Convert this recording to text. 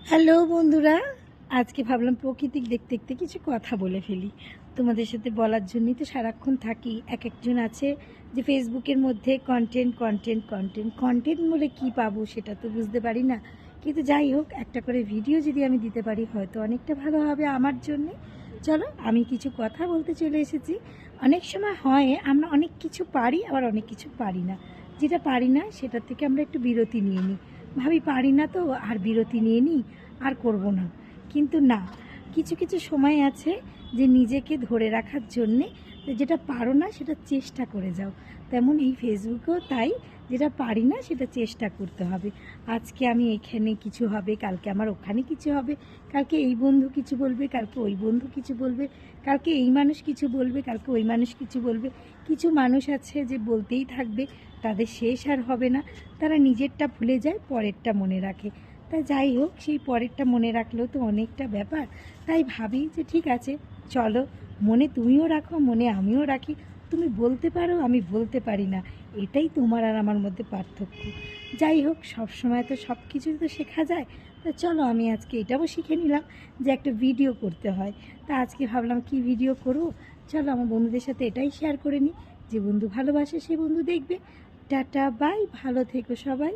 Hello বন্ধুরা, আজকে ভাবলাম প্রকৃতিক দেখতে দেখতে কিছু কথা বলে ফেলি। তোমাদের সাথে বলার জন্যই তো সারাক্ষণ থাকি। এক একজন আছে যে ফেসবুকের মধ্যে কন্টেন্ট কন্টেন্ট কন্টেন্ট কন্টেন্ট বলে কী পাবো সেটা তো বুঝতে পারি না। কিন্তু যাই হোক, একটা করে ভিডিও যদি আমি দিতে পারি হয়তো অনেকটা ভালো হবে আমার জন্যে। চলো, আমি কিছু কথা বলতে চলে এসেছি। অনেক সময় হয় আমরা অনেক কিছু পারি, আবার অনেক কিছু পারি না। যেটা পারি না সেটার থেকে আমরা একটু বিরতি নিয়ে নিই, ভাবি পারি না তো আর বিরতি নিয়ে নিই, আর করব না। কিন্তু না, কিছু কিছু সময় আছে যে নিজেকে ধরে রাখার জন্যে যেটা পারো না সেটা চেষ্টা করে যাও। তেমন এই ফেসবুকেও তাই, যেটা পারি না সেটা চেষ্টা করতে হবে। আজকে আমি এখানে কিছু হবে, কালকে আমার ওখানে কিছু হবে, কালকে এই বন্ধু কিছু বলবে, কালকে ওই বন্ধু কিছু বলবে, কালকে এই মানুষ কিছু বলবে, কালকে ওই মানুষ কিছু বলবে। কিছু মানুষ আছে যে বলতেই থাকবে, তাদের শেষ আর হবে না। তারা নিজেরটা ভুলে যায়, পরেরটা মনে রাখে। তা যাই হোক, সেই পরেরটা মনে রাখলেও তো অনেকটা ব্যাপার। তাই ভাবি যে ঠিক আছে, চলো, মনে তুমিও রাখো, মনে আমিও রাখি। তুমি বলতে পারো, আমি বলতে পারি না, এটাই তোমার আর আমার মধ্যে পার্থক্য। যাই হোক, সব সময় তো সব কিছুই তো শেখা যায়। তা চলো, আমি আজকে এটাও শিখে নিলাম যে একটা ভিডিও করতে হয়। তা আজকে ভাবলাম কি ভিডিও করবো। চলো, আমার বন্ধুদের সাথে এটাই শেয়ার করে নিই। যে বন্ধু ভালোবাসে সে বন্ধু দেখবে। টাটা বাই, ভালো থেকো সবাই।